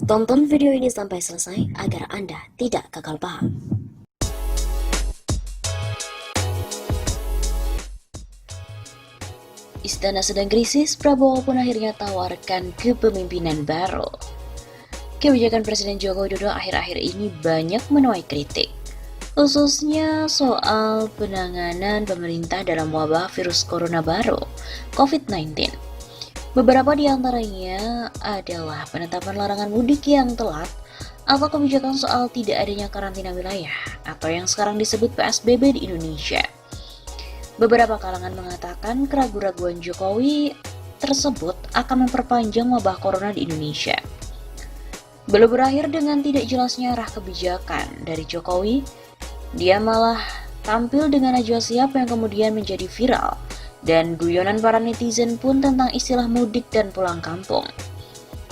Tonton video ini sampai selesai agar Anda tidak gagal paham. Istana sedang krisis, Prabowo pun akhirnya tawarkan kepemimpinan baru. Kebijakan Presiden Joko Widodo akhir-akhir ini banyak menuai kritik, khususnya soal penanganan pemerintah dalam wabah virus corona baru, COVID-19. Beberapa di antaranya adalah penetapan larangan mudik yang telat atau kebijakan soal tidak adanya karantina wilayah atau yang sekarang disebut PSBB di Indonesia. Beberapa kalangan mengatakan keraguan-raguan Jokowi tersebut akan memperpanjang wabah corona di Indonesia. Belum berakhir dengan tidak jelasnya arah kebijakan dari Jokowi, dia malah tampil dengan najwa Shihab yang kemudian menjadi viral. Dan guyonan para netizen pun tentang istilah mudik dan pulang kampung.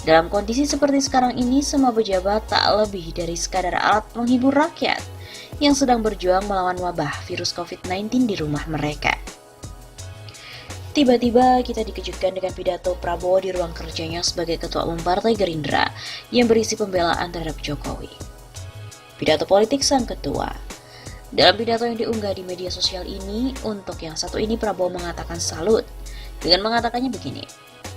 Dalam kondisi seperti sekarang ini, semua pejabat tak lebih dari sekadar alat menghibur rakyat yang sedang berjuang melawan wabah virus COVID-19 di rumah mereka. Tiba-tiba kita dikejutkan dengan pidato Prabowo di ruang kerjanya sebagai Ketua Umum Partai Gerindra yang berisi pembelaan terhadap Jokowi. Pidato politik sang ketua. Dalam pidato yang diunggah di media sosial ini, untuk yang satu ini Prabowo mengatakan salut dengan mengatakannya begini.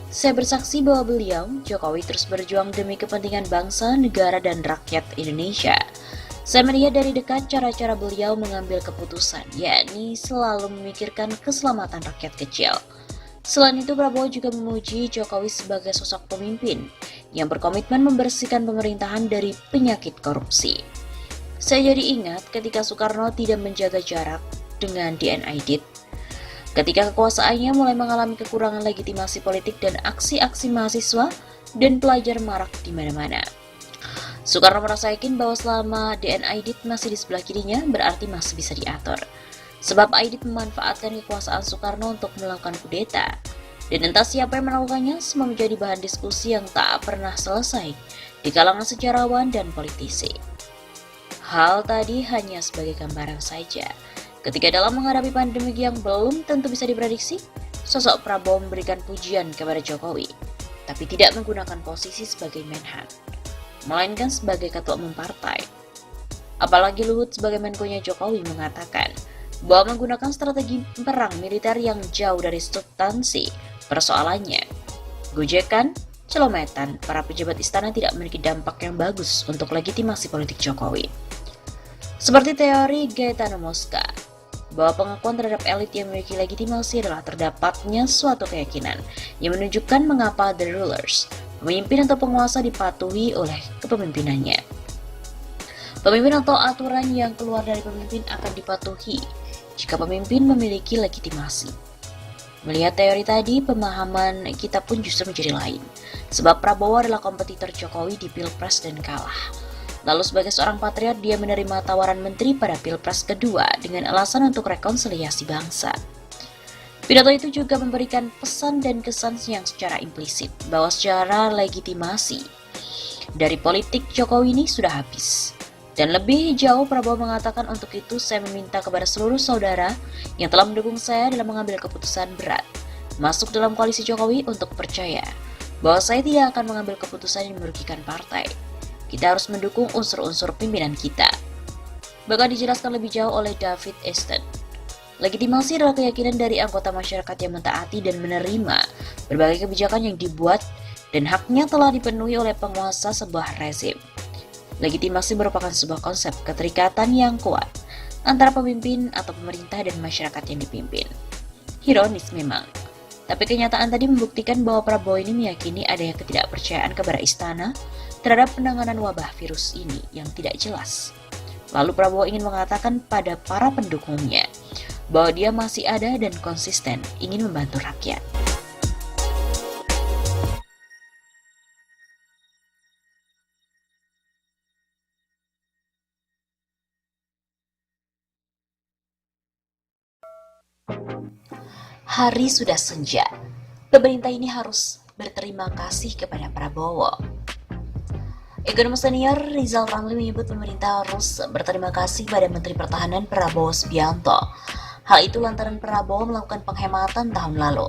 Saya bersaksi bahwa beliau, Jokowi, terus berjuang demi kepentingan bangsa, negara, dan rakyat Indonesia. Saya melihat dari dekat cara-cara beliau mengambil keputusan, yakni selalu memikirkan keselamatan rakyat kecil. Selain itu, Prabowo juga memuji Jokowi sebagai sosok pemimpin yang berkomitmen membersihkan pemerintahan dari penyakit korupsi. Saya jadi ingat ketika Soekarno tidak menjaga jarak dengan DNIDIT. Ketika kekuasaannya mulai mengalami kekurangan legitimasi politik dan aksi-aksi mahasiswa dan pelajar marak di mana-mana. Soekarno merasa yakin bahwa selama DNIDIT masih di sebelah kirinya, berarti masih bisa diatur. Sebab Aidit memanfaatkan kekuasaan Soekarno untuk melakukan kudeta. Dan entah siapa yang melakukannya, semua menjadi bahan diskusi yang tak pernah selesai di kalangan sejarawan dan politisi. Hal tadi hanya sebagai gambaran saja. Ketika dalam menghadapi pandemi yang belum tentu bisa diprediksi, sosok Prabowo memberikan pujian kepada Jokowi, tapi tidak menggunakan posisi sebagai Menhan, melainkan sebagai Ketua Umum Partai. Apalagi Luhut sebagai Menko-nya Jokowi mengatakan bahwa menggunakan strategi perang militer yang jauh dari substansi persoalannya. Gojekan, celometan, para pejabat istana tidak memiliki dampak yang bagus untuk legitimasi politik Jokowi. Seperti teori Gaetano Mosca, bahwa pengakuan terhadap elit yang memiliki legitimasi adalah terdapatnya suatu keyakinan yang menunjukkan mengapa the rulers, pemimpin atau penguasa dipatuhi oleh kepemimpinannya. Pemimpin atau aturan yang keluar dari pemimpin akan dipatuhi jika pemimpin memiliki legitimasi. Melihat teori tadi, pemahaman kita pun justru menjadi lain, sebab Prabowo adalah kompetitor Jokowi di Pilpres dan kalah. Lalu sebagai seorang patriot, dia menerima tawaran menteri pada Pilpres kedua dengan alasan untuk rekonsiliasi bangsa. Pidato itu juga memberikan pesan dan kesan yang secara implisit bahwa secara legitimasi dari politik Jokowi ini sudah habis. Dan lebih jauh, Prabowo mengatakan untuk itu saya meminta kepada seluruh saudara yang telah mendukung saya dalam mengambil keputusan berat masuk dalam koalisi Jokowi untuk percaya bahwa saya tidak akan mengambil keputusan yang merugikan partai. Kita harus mendukung unsur-unsur pimpinan kita. Bahkan dijelaskan lebih jauh oleh David Easton. Legitimasi adalah keyakinan dari anggota masyarakat yang mentaati dan menerima berbagai kebijakan yang dibuat dan haknya telah dipenuhi oleh penguasa sebuah rezim. Legitimasi merupakan sebuah konsep keterikatan yang kuat antara pemimpin atau pemerintah dan masyarakat yang dipimpin. Ironis memang, tapi kenyataan tadi membuktikan bahwa Prabowo ini meyakini adanya ketidakpercayaan kepada istana terhadap penanganan wabah virus ini yang tidak jelas. Lalu Prabowo ingin mengatakan pada para pendukungnya bahwa dia masih ada dan konsisten ingin membantu rakyat. Hari sudah senja. Pemerintah ini harus berterima kasih kepada Prabowo. Ekonom senior Rizal Ramli menyebut pemerintah harus berterima kasih pada Menteri Pertahanan Prabowo Subianto. Hal itu lantaran Prabowo melakukan penghematan tahun lalu.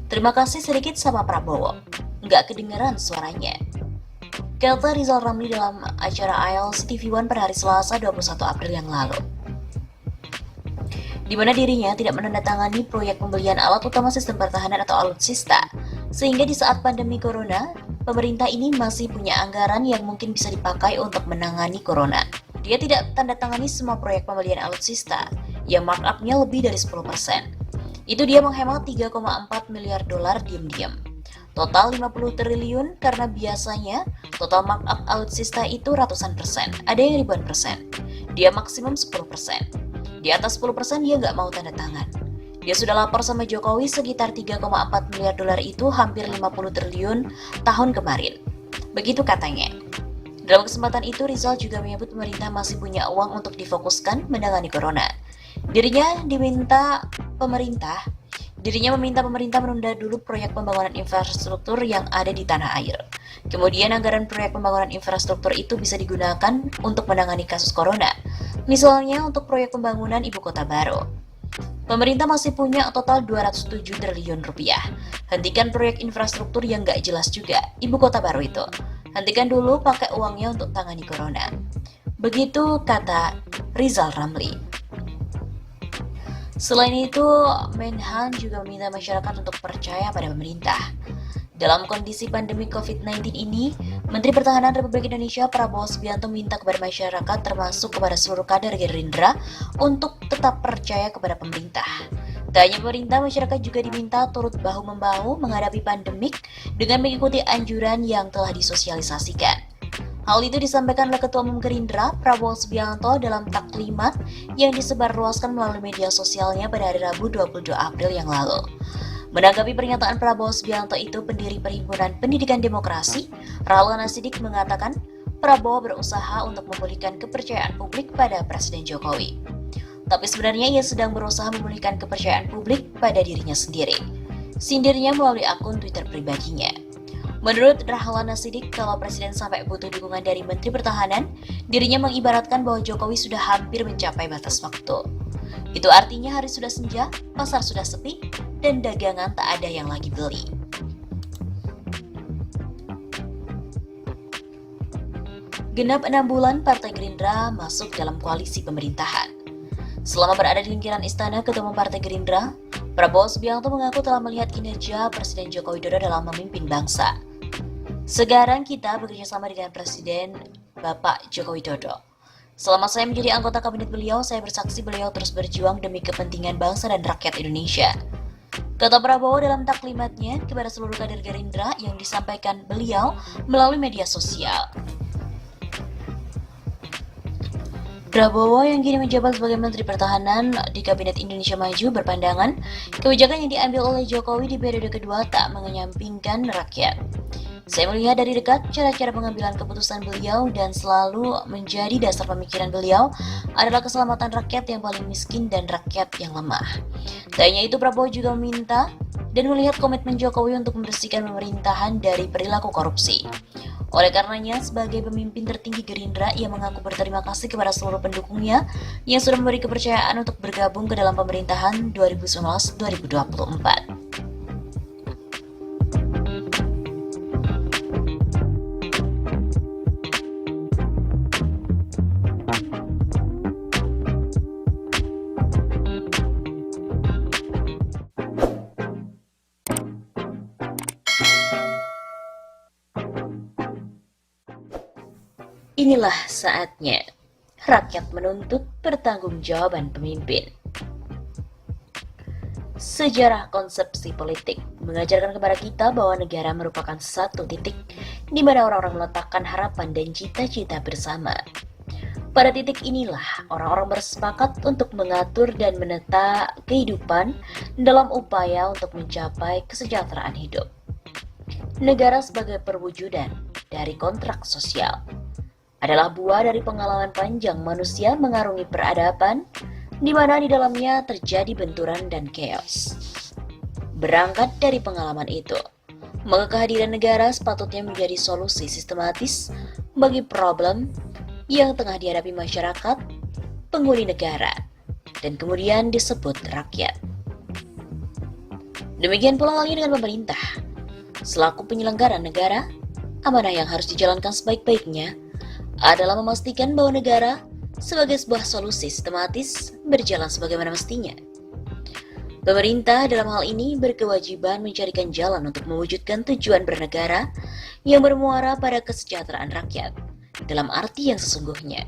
Terima kasih sedikit sama Prabowo. Nggak kedengeran suaranya. kata Rizal Ramli dalam acara IELTS TV One pada hari Selasa 21 April yang lalu, di mana dirinya tidak menandatangani proyek pembelian alat utama sistem pertahanan atau alutsista, sehingga di saat pandemi corona, pemerintah ini masih punya anggaran yang mungkin bisa dipakai untuk menangani corona. Dia tidak tanda tangani semua proyek pembelian alutsista yang markup-nya lebih dari 10%. Itu dia menghemat 3,4 miliar dolar diam-diam. Total 50 triliun karena biasanya total markup alutsista itu ratusan persen, ada yang ribuan persen. Dia maksimum 10%. Di atas 10% dia nggak mau tanda tangan. Dia sudah lapor sama Jokowi sekitar 3,4 miliar dolar itu hampir 50 triliun tahun kemarin. Begitu katanya. Dalam kesempatan itu, Rizal juga menyebut pemerintah masih punya uang untuk difokuskan menangani corona. Dirinya meminta pemerintah menunda dulu proyek pembangunan infrastruktur yang ada di tanah air. Kemudian anggaran proyek pembangunan infrastruktur itu bisa digunakan untuk menangani kasus corona. Misalnya untuk proyek pembangunan ibu kota baru. Pemerintah masih punya total 207 triliun rupiah. Hentikan proyek infrastruktur yang nggak jelas juga, ibu kota baru itu. Hentikan dulu pakai uangnya untuk tangani corona. Begitu kata Rizal Ramli. Selain itu, Menhan juga meminta masyarakat untuk percaya pada pemerintah. Dalam kondisi pandemi COVID-19 ini, Menteri Pertahanan Republik Indonesia Prabowo Subianto meminta kepada masyarakat termasuk kepada seluruh kader Gerindra untuk tetap percaya kepada pemerintah. Tak hanya pemerintah, masyarakat juga diminta turut bahu-membahu menghadapi pandemik dengan mengikuti anjuran yang telah disosialisasikan. Hal itu disampaikan oleh Ketua Umum Gerindra, Prabowo Subianto dalam taklimat yang disebarluaskan melalui media sosialnya pada hari Rabu 22 April yang lalu. Menanggapi pernyataan Prabowo Subianto itu, pendiri Perhimpunan Pendidikan Demokrasi, Rahlana Sidik mengatakan Prabowo berusaha untuk memulihkan kepercayaan publik pada Presiden Jokowi. Tapi sebenarnya ia sedang berusaha memulihkan kepercayaan publik pada dirinya sendiri. Sindirnya melalui akun Twitter pribadinya. Menurut Rahlana Sidik, kalau Presiden sampai butuh dukungan dari Menteri Pertahanan, dirinya mengibaratkan bahwa Jokowi sudah hampir mencapai batas waktu. Itu artinya hari sudah senja, pasar sudah sepi, dan dagangan tak ada yang lagi beli. Genap 6 bulan Partai Gerindra masuk dalam koalisi pemerintahan. Selama berada di lingkaran istana, Ketua Umum Partai Gerindra, Prabowo Subianto mengaku telah melihat kinerja Presiden Joko Widodo dalam memimpin bangsa. Sekarang kita bekerja sama dengan Presiden Bapak Joko Widodo. Selama saya menjadi anggota kabinet beliau, saya bersaksi beliau terus berjuang demi kepentingan bangsa dan rakyat Indonesia. Kata Prabowo dalam taklimatnya kepada seluruh kader Gerindra yang disampaikan beliau melalui media sosial. Prabowo yang kini menjabat sebagai Menteri Pertahanan di Kabinet Indonesia Maju berpandangan kebijakan yang diambil oleh Jokowi di periode kedua tak mengenyampingkan rakyat. Saya melihat dari dekat cara-cara pengambilan keputusan beliau dan selalu menjadi dasar pemikiran beliau adalah keselamatan rakyat yang paling miskin dan rakyat yang lemah. Tak hanya itu, Prabowo juga meminta dan melihat komitmen Jokowi untuk membersihkan pemerintahan dari perilaku korupsi. Oleh karenanya, sebagai pemimpin tertinggi Gerindra, ia mengaku berterima kasih kepada seluruh pendukungnya yang sudah memberi kepercayaan untuk bergabung ke dalam pemerintahan 2019-2024. Inilah saatnya rakyat menuntut pertanggungjawaban pemimpin. Sejarah konsepsi politik mengajarkan kepada kita bahwa negara merupakan satu titik di mana orang-orang meletakkan harapan dan cita-cita bersama. Pada titik inilah orang-orang bersepakat untuk mengatur dan menata kehidupan dalam upaya untuk mencapai kesejahteraan hidup. Negara sebagai perwujudan dari kontrak sosial adalah buah dari pengalaman panjang manusia mengarungi peradaban, di mana di dalamnya terjadi benturan dan chaos. Berangkat dari pengalaman itu, maka kehadiran negara sepatutnya menjadi solusi sistematis bagi problem yang tengah dihadapi masyarakat, penghuni negara, dan kemudian disebut rakyat. Demikian pula halnya dengan pemerintah. Selaku penyelenggara negara, Amanah yang harus dijalankan sebaik-baiknya adalah memastikan bahwa negara sebagai sebuah solusi sistematis berjalan sebagaimana mestinya. Pemerintah dalam hal ini berkewajiban mencarikan jalan untuk mewujudkan tujuan bernegara yang bermuara pada kesejahteraan rakyat, dalam arti yang sesungguhnya.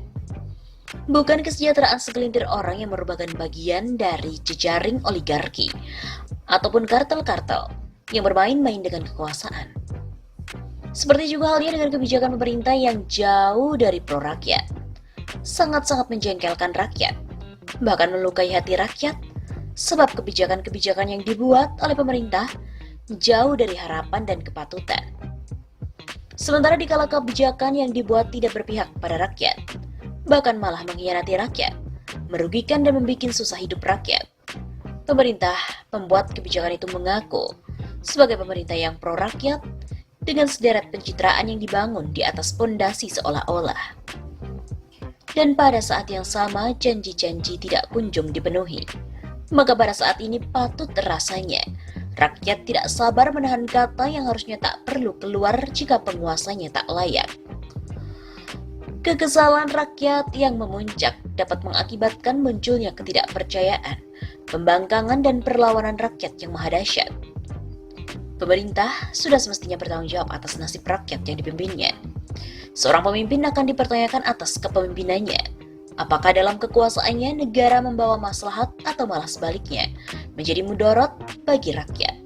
Bukan kesejahteraan segelintir orang yang merupakan bagian dari jejaring oligarki ataupun kartel-kartel yang bermain-main dengan kekuasaan. Seperti juga halnya dengan kebijakan pemerintah yang jauh dari pro-rakyat, sangat-sangat menjengkelkan rakyat, bahkan melukai hati rakyat, sebab kebijakan-kebijakan yang dibuat oleh pemerintah jauh dari harapan dan kepatutan. Sementara dikala kebijakan yang dibuat tidak berpihak pada rakyat, bahkan malah mengkhianati rakyat, merugikan dan membuat susah hidup rakyat. Pemerintah pembuat kebijakan itu mengaku sebagai pemerintah yang pro-rakyat dengan sederet pencitraan yang dibangun di atas pondasi seolah-olah. Dan pada saat yang sama janji-janji tidak kunjung dipenuhi. Maka pada saat ini patut rasanya rakyat tidak sabar menahan kata yang harusnya tak perlu keluar jika penguasanya tak layak. Kekesalan rakyat yang memuncak dapat mengakibatkan munculnya ketidakpercayaan, pembangkangan dan perlawanan rakyat yang maha dahsyat. Pemerintah sudah semestinya bertanggung jawab atas nasib rakyat yang dipimpinnya. Seorang pemimpin akan dipertanyakan atas kepemimpinannya. Apakah dalam kekuasaannya negara membawa maslahat atau malah sebaliknya, menjadi mudarat bagi rakyat.